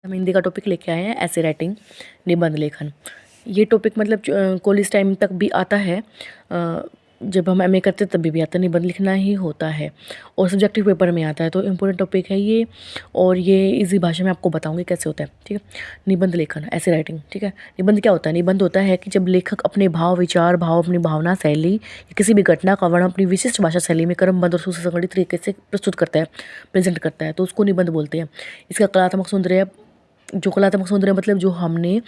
हम हिंदी का टॉपिक लेके आए हैं ऐसे राइटिंग, निबंध लेखन। ये टॉपिक मतलब कॉलेज टाइम तक भी आता है। जब हम एमए करते तभी भी आता है, निबंध लिखना ही होता है और सब्जेक्टिव पेपर में आता है, तो इम्पोर्टेंट टॉपिक है ये। और ये इजी भाषा में आपको बताऊंगी कैसे होता है, ठीक है। निबंध लेखन, ऐसे राइटिंग, ठीक है। निबंध क्या होता है? निबंध होता है कि जब लेखक अपने भाव, विचार, अपनी भावना शैली या किसी भी घटना का वर्णन अपनी विशिष्ट भाषा शैली में क्रमबद्ध और सुसंगठित तरीके से प्रस्तुत करता है, प्रेजेंट करता है, तो उसको निबंध बोलते हैं। इसका कलात्मक सौंदर्य, जो कलात्मक सौंदर्य मतलब जो हमने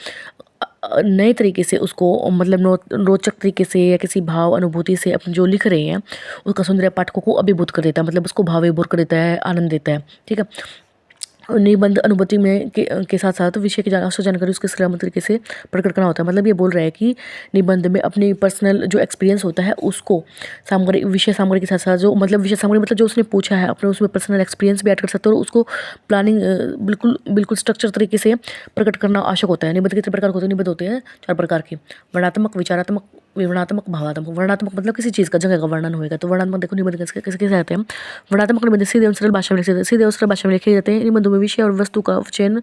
नए तरीके से उसको मतलब रोचक तरीके से या किसी भाव अनुभूति से अपन जो लिख रहे हैं उसका सौंदर्य पाठकों को अभिभूत कर देता है, मतलब उसको भाव विभोर कर देता है, आनंद देता है, ठीक है। निबंध अनुभूति में के साथ साथ विषय की जानकारी उसके सरल तरीके से प्रकट करना होता है। मतलब ये बोल रहा है कि निबंध में अपनी पर्सनल जो एक्सपीरियंस होता है उसको सामग्री, विषय सामग्री के साथ साथ जो मतलब विषय सामग्री मतलब जो उसने पूछा है अपने उसमें पर्सनल एक्सपीरियंस भी ऐड कर सकते हो और उसको प्लानिंग बिल्कुल बिल्कुल स्ट्रक्चर तरीके से प्रकट करना आवश्यक होता है। निबंध कितने प्रकार के होते हैं? निबंध होते हैं 4 प्रकार के: वर्णनात्मक, विचारात्मक, विवरणात्मक, भावात्मक। वर्णनात्मक मतलब किसी चीज़ का, जगह का वर्णन होएगा, तो वर्णनात्मक देखो निबंध कैसे कैसे कैसे आते हैं। वर्णनात्मक निबंध सीधे और सरल भाषा में लिखे जाते हैं, सीधे और सरल भाषा में लिखे जाते हैं। निबंधों में विषय और वस्तु का चयन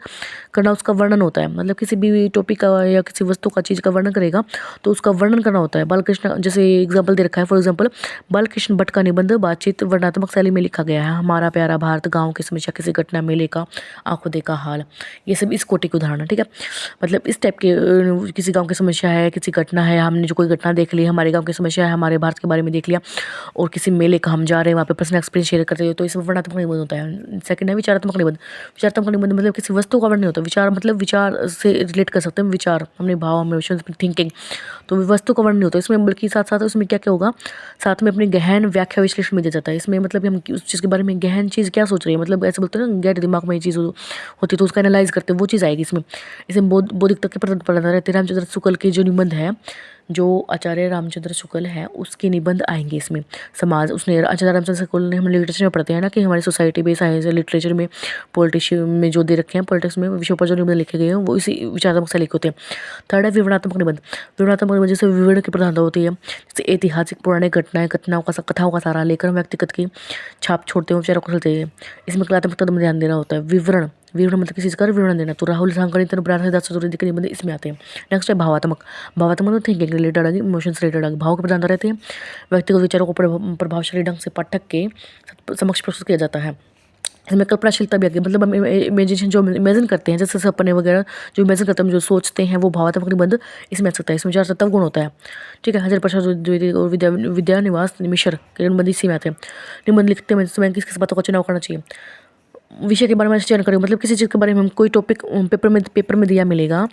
करना, उसका वर्णन होता है, मतलब किसी भी टॉपिक का या किसी वस्तु का, चीज़ का वर्णन करेगा तो उसका वर्णन करना होता है। बालकृष्ण, जैसे एग्जाम्पल दे रखा है, फॉर एग्जाम्पल बालकृष्ण भट्ट का निबंध बातचीत वर्णनात्मक शैली में लिखा गया है। हमारा प्यारा भारत, गाँव की समस्या, किसी घटना, मेले का आंखों देखा हाल, ये सब इस कोटि के उदाहरण है, ठीक है। मतलब इस टाइप के किसी गाँव की समस्या है, किसी घटना है, हमने जो कोई घटना देख ली, हमारे गाँव की समस्या है, हमारे भारत के बारे में देख लिया, और किसी मेले का हम जा रहे हैं वहाँ पे पर्सनल एक्सपीरियंस शेयर करते हैं, तो इसमें वर्णनात्मक निबंध होता है। सेकंड है विचारात्मक निबंध। विचारात्मक निबंध मतलब किसी वस्तु का वर्णन नहीं होता। विचार मतलब विचार से रिलेट कर सकते हैं, विचार, हमने भाव, हमने विश्वास, अपनी थिंकिंग, तो वस्तु का वर्णन नहीं होता इसमें, बल्कि साथ साथ उसमें क्या क्या होगा, साथ में अपनी गहन व्याख्या विश्लेषण में दिया जाता है। इसमें मतलब हम उस चीज़ के बारे में गहन चीज़ क्या सोच रही है, मतलब ऐसे बोलते हैं ना, गहरे दिमाग में ये चीज़ होती है तो उसका एनालाइज करते हैं, वो चीज़ आएगी इसमें। इसमें बौद्धिकता के प्रदान रहते हैं। रामचंद्र शुक्ल के जो निबंध है, जो आचार्य रामचंद्र शुक्ल है, उसके निबंध आएंगे इसमें। समाज, उसने आचार्य रामचंद्र शुक्ल ने, हम लिटरेचर में पढ़ते हैं ना कि हमारी सोसाइटी में, साइंस लिटरेचर में, पॉलिटिशियन में जो दे रखे हैं, पॉलिटिक्स में विषयों पर जो निबंध लिखे गए हैं वो इसी विचारात्मक से लिखे होते हैं। थर्ड है विवरणात्मक निबंध। विवरणात्मक निबंध जैसे विवरण की प्रधानता होती है, जैसे ऐतिहासिक पुराने घटनाएं, कथाओं का सारा लेकर व्यक्तिगत की छाप छोड़ते हैं, विचारों को चलते हैं। इसमें कलात्मकता में ध्यान देना होता है। विवरण, विवरण मतलब किसी चीज़ का विवरण देना, तो राहुल सांकरी, चतुर्वेदी के निबंध इसमें आते हैं। नेक्स्ट है भावात्मक। भावात्मक मतलब थिंकिंग रिलेटेड आगे, इमोशंस रिलेटेड आगे, भाव के प्रधानता रहते हैं। व्यक्तिगत विचारों को प्रभावशाली ढंग से पाठक के समक्ष प्रस्तुत किया जाता है। इसमें कल्पनाशीलता भी आगे, मतलब हम इमेजिनेशन जो इमेजिन करते हैं, जैसे सपने वगैरह जो इमेजिन करते हैं, जो सोचते हैं, वो भावात्मक निबंध इसमें आ सकता है। इसमें 4 तत्व गुण होता है, ठीक है। हजारी प्रसाद द्विवेदी और विद्यानिवास मिश्र के निबंध इसी में आते हैं। निबंध लिखते में समय किस किस बातों का चुनाव करना चाहिए, विषय के बारे में चयन करें, मतलब किसी चीज़ के बारे में हम कोई टॉपिक पेपर में दिया मिलेगा,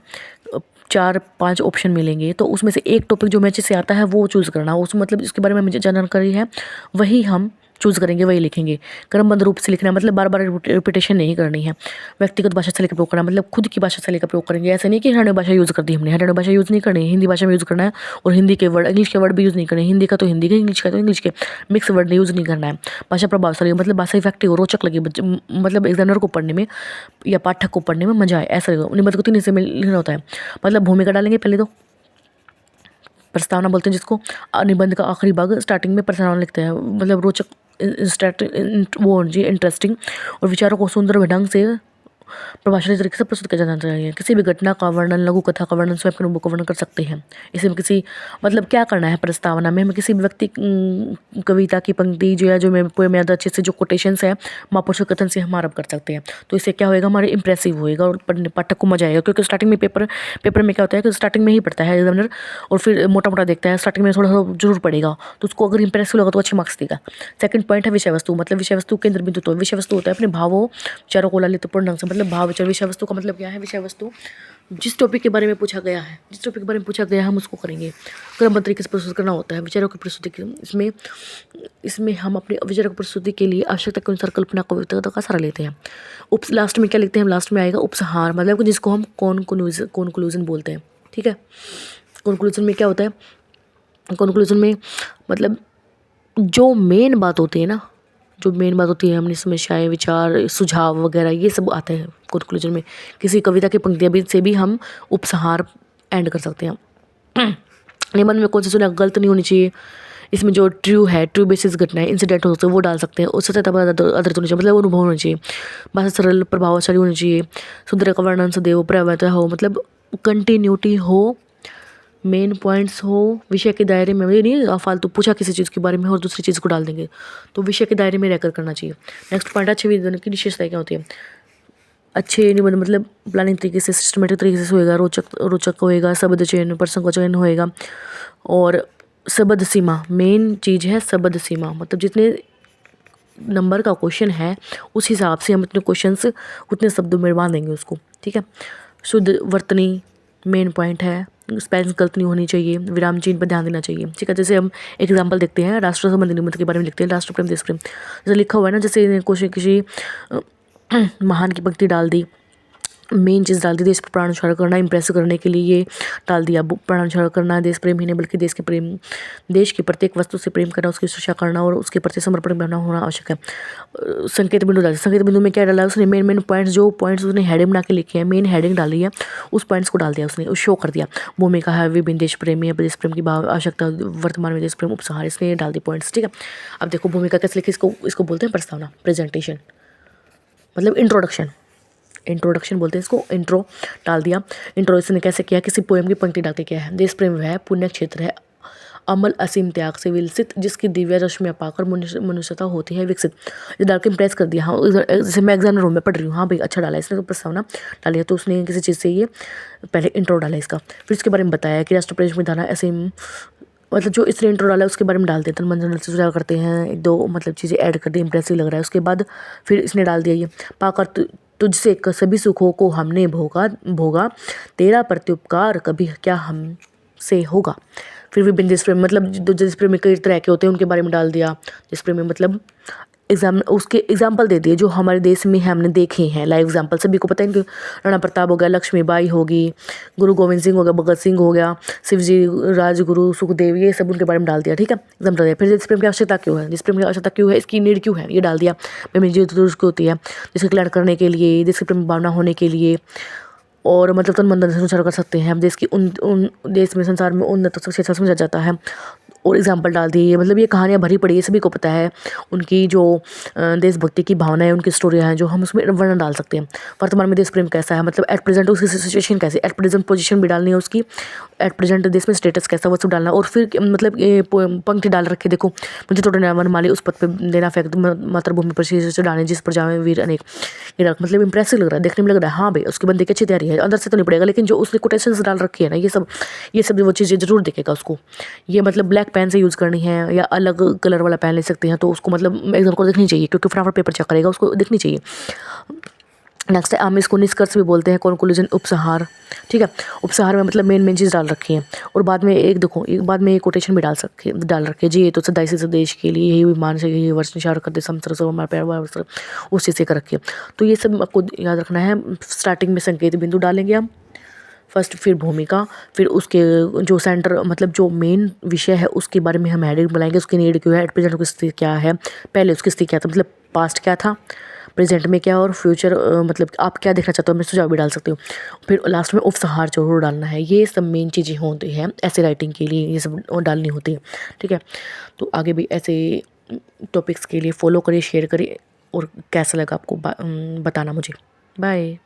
4-5 ऑप्शन मिलेंगे, तो उसमें से एक टॉपिक जो मैच से आता है वो चूज़ करना, उस मतलब इसके बारे में हमें जानकारी है वही हम चूज़ करेंगे, वही लिखेंगे। क्रमबद्ध रूप से लिखना, मतलब बार बार रिपीटेशन नहीं करनी है। व्यक्तिगत भाषा शैली का प्रयोग करना, मतलब खुद की भाषा शैली का प्रयोग करेंगे, ऐसा नहीं कि हरियाणवी भाषा यूज़ कर दी हमने, हरियाणवी भाषा यूज़ नहीं करनी है, हिंदी भाषा में यूज़ करना है। और हिंदी के वर्ड, इंग्लिश के वर्ड भी यूज़ नहीं करने, हिंदी का तो हिंदी के, इंग्लिश का तो इंग्लिश के, मिक्स वर्ड यूज़ नहीं करना है। भाषा प्रभावशाली, मतलब भाषा इफेक्टिव, रोचक लगे, मतलब एग्जामिनर को पढ़ने में या पाठक को पढ़ने में मजा आए, ऐसा लगेगा। निबंध को 3 हिस्से में लिखना होता है। मतलब भूमिका डालेंगे पहले, तो प्रस्तावना बोलते हैं जिसको, निबंध का आखिरी भाग स्टार्टिंग में प्रस्तावना लिखते हैं, मतलब रोचक, वो जी इंटरेस्टिंग, और विचारों को सुंदर ढंग से प्रभावशाली तरीके से प्रस्तुत किया जाना चाहिए। किसी भी घटना का वर्णन, लघु कथा का वर्णन, स्वयं के अनुभव का वर्णन कर सकते हैं। इसमें किसी, मतलब क्या करना है प्रस्तावना में, हमें किसी भी व्यक्ति कविता की पंक्ति जो है, जो मैं पोएम या अच्छे से जो कोटेशंस है, महापुरुष के कथन से हम आरंभ कर सकते हैं, तो इससे क्या होएगा, हमारे इंप्रेसिव होएगा और पढ़ने पाठक को मजा आएगा। क्योंकि स्टार्टिंग में पेपर में क्या होता है कि स्टार्टिंग में ही पढ़ता है एग्जामिनर और फिर मोटा मोटा देखता है, स्टार्टिंग में थोड़ा सा जरूर पड़ेगा, तो उसको अगर इंप्रेसिव लगा तो अच्छे मार्क्स देगा। सेकंड पॉइंट है विषय वस्तु, मतलब विषय वस्तु केंद्र बिंदु। तो विषय वस्तु होता है अपने भावों, विचारों को ललितपूर्ण ढंग से, मतलब भाव विचार, विषय वस्तु का मतलब क्या है, विषय वस्तु जिस टॉपिक के बारे में पूछा गया है, जिस टॉपिक के बारे में पूछा गया है हम उसको करेंगे। क्रमबद्ध तरीके से प्रस्तुत करना होता है। विचारों की प्रस्तुति इसमें हम अपने विचारों की प्रस्तुति के लिए आवश्यकता के अनुसार कल्पना कविता का सहारा लेते हैं। लास्ट में क्या लिखते हैं, लास्ट में आएगा उपसंहार, मतलब जिसको हम कॉन्क्लूजन बोलते हैं, ठीक है। कॉन्क्लूजन में क्या होता है, कॉन्क्लूजन में मतलब जो मेन बात होती है ना, जो मेन बात होती है, हमने समस्याएं, विचार, सुझाव वगैरह ये सब आते हैं कॉन्क्लूजन में। किसी कविता की पंक्तियाँ भी से भी हम उपसंहार एंड कर सकते हैं। निबंध में कौन सी सुना गलत नहीं होनी चाहिए, इसमें जो ट्रू है, ट्रू बेसिस घटनाएं, इंसिडेंट हो सकते हैं वो डाल सकते हैं। उससे ज़्यादा आधारित होनी चाहिए, मतलब अनुभव होना चाहिए। भाषा सरल प्रभावशाली होनी चाहिए। सुंदर का वर्णन सदैव प्रवृत्त हो, मतलब कंटिन्यूटी हो, मेन पॉइंट्स हो, विषय के दायरे में। ये नहीं फालतू पूछा किसी चीज़ के बारे में और दूसरी चीज़ को डाल देंगे, तो विषय के दायरे में रहकर करना चाहिए। नेक्स्ट पॉइंट, अच्छे निबंध की विशेषताएं क्या होती है। अच्छे निबंध मतलब प्लानिंग तरीके से, सिस्टमेटिक तरीके से होएगा, रोचक होएगा, शब्द चयन, प्रसंग का चयन होएगा, और शब्द सीमा मेन चीज़ है। शब्द सीमा मतलब जितने नंबर का क्वेश्चन है उस हिसाब से हम इतने क्वेश्चंस उतने शब्दों में बांधेंगे उसको, ठीक है। शुद्ध वर्तनी मेन पॉइंट है। स्पेलिंग गलत नहीं होनी चाहिए, विराम चिन्ह पर ध्यान देना चाहिए, ठीक है। जैसे हम एग्जांपल देखते हैं, राष्ट्र संबंधी निबंध के बारे में लिखते हैं, राष्ट्र प्रेम देश प्रेम, जैसे लिखा हुआ है ना, जैसे किसी महान की पंक्ति डाल दी, मेन चीज़ डाल दी, देश पर प्राण करना, इम्प्रेस करने के लिए ये डाल दिया, प्राण करना देश प्रेम ही नहीं बल्कि देश के प्रेम, देश की प्रत्येक वस्तु से प्रेम करना, उसकी सुरक्षा करना और उसके प्रति समर्पण करना होना आवश्यक है। संकेत बिंदु डाल, संकेत बिंदु में क्या डाला उसने, मेन मेन पॉइंट्स, जो पॉइंट्स उसने हेडिंग बना के लिखे हैं, मेन हेडिंग डाली है, उस पॉइंट्स को डाल दिया उसने, शो कर दिया। भूमिका है विभिन्न देश प्रेमी, देश प्रेम की भाव आवश्यकता, वर्तमान में देश प्रेम उपसंहार, इसने डाल दी पॉइंट्स, ठीक है। अब देखो भूमिका कैसे लिखी, इसको बोलते हैं प्रस्तावना, प्रेजेंटेशन, मतलब इंट्रोडक्शन बोलते हैं इसको, इंट्रो डाल दिया। इंट्रो इसने कैसे किया, किसी पोएम की पंक्ति डाल के किया है। देश प्रेम है, पुण्य क्षेत्र है, अमल असीम त्याग से विलसित, जिसकी दिव्य रश्मियाँ पाकर मनुष्यता होती है विकसित। ये डाल के इम्प्रेस कर दिया। हाँ, जैसे मैं एग्जाम रूम में पढ़ रही हूँ, हाँ भाई अच्छा डाला इसने, तो प्रस्तावना डाली है, तो उसने किसी चीज़ से ये पहले इंट्रो डाला इसका, फिर इसके बारे में बताया कि राष्ट्र प्रेम में धारा असीम, मतलब जो इसने इंट्रो डाला है उसके बारे में डाल देते हैं, मंजन से सुझाव करते हैं, एक दो मतलब चीज़ें ऐड कर दी, इंप्रेसिव लग रहा है। उसके बाद फिर इसने डाल दिया ये, पाकर तुझसे सभी सुखों को हमने भोगा, तेरा प्रत्युपकार कभी क्या हमसे होगा। फिर भी बिन, जिस प्रेम मतलब जिस प्रेम में कई तरह के होते हैं उनके बारे में डाल दिया। जिस प्रेम में मतलब उसके एग्जाम्पल दे दिए जो हमारे देश में हमने देखे हैं, लाइव एग्जाम्पल सभी को पता है कि राणा प्रताप हो गया, लक्ष्मीबाई होगी, गुरु गोविंद सिंह हो गया, भगत सिंह हो गया, शिवजी राजगुरु, सुखदेव, ये सब उनके बारे में डाल दिया, ठीक है। एग्जाम्पल दिया। फिर जिस प्रेम की आवश्यकता क्यों है, जिस प्रेम की आवश्यकता क्यों है, इसकी नीड क्यों है, ये डाल दिया। प्रेम जो उसकी होती है जिसके कल्याण करने के लिए, जिसकी प्रेम भावना होने के लिए, और मतलब तन मन धन से संचार कर सकते हैं। देश की उन देश में संसार में उन्नत सबसे अच्छा समझा जाता है, और एग्जाम्पल डाल दिए। मतलब ये कहानियाँ भरी पड़ी है, सभी को पता है उनकी जो देशभक्ति की भावना है, उनकी स्टोरियाँ हैं जो हम उसमें वर्णन डाल सकते हैं। वर्तमान में देश प्रेम कैसा है, मतलब एट प्रेजेंट उसकी सिचुएशन कैसी, एट प्रेजेंट पोजीशन भी डालनी है उसकी, एट प्रेजेंट देश में स्टेटस कैसा वो सब डालना। और फिर मतलब ये पंक्ति डाल रखे, देखो मुझे तो वन माली उस पद पर देना फेंक मातृभूमि पर शीश डाले, जिस पर जावे वीर अनेक, ये मतलब इंप्रेसिव लग रहा है, देखने में लग रहा है हाँ भाई उसके बंदे की अच्छी तैयारी है, अंदर से तो नहीं पड़ेगा, लेकिन जो उसने कोटेशंस डाल रखी है ना, ये सब वो चीज़ें जरूर देखेगा उसको। ये मतलब ब्लैक पेन से यूज़ करनी है या अलग कलर वाला पेन ले सकते हैं, तो उसको मतलब एग्जाम को देखनी चाहिए, क्योंकि फटाफट पेपर चेक करेगा, उसको देखनी चाहिए। नेक्स्ट है हम इसको निष्कर्ष भी बोलते हैं, कंक्लूजन, उपसंहार, ठीक है। उपसंहार में मतलब मेन चीज़ डाल रखी है, और बाद में एक देखो बाद में एक कोटेशन भी डाल रखे जी, ये तो सदाई से देश के लिए यही विमान से यही वर्ष निशार करते समसर हमारा प्यार उस चीज़ से कर रखी है। तो ये सब आपको याद रखना है। स्टार्टिंग में संकेत बिंदु डालेंगे हम फर्स्ट, फिर भूमिका, फिर उसके जो सेंटर मतलब जो मेन विषय है उसके बारे में हम हेडिंग बनाएंगे, उसकी नीड क्यों है, एट प्रेजेंट उसकी स्थिति क्या है, पहले उसकी स्थिति क्या था, मतलब पास्ट क्या था, प्रेजेंट में क्या, और फ्यूचर मतलब आप क्या देखना चाहते हो, मैं सुझाव भी डाल सकती हूँ। फिर लास्ट में उपसंहार जरूर डालना है। ये सब मेन चीज़ें होती हैं ऐसे राइटिंग के लिए, ये सब डालनी होती है, ठीक है। तो आगे भी ऐसे टॉपिक्स के लिए फॉलो करिए, शेयर करिए, और कैसा लगा आपको बताना मुझे। बाय।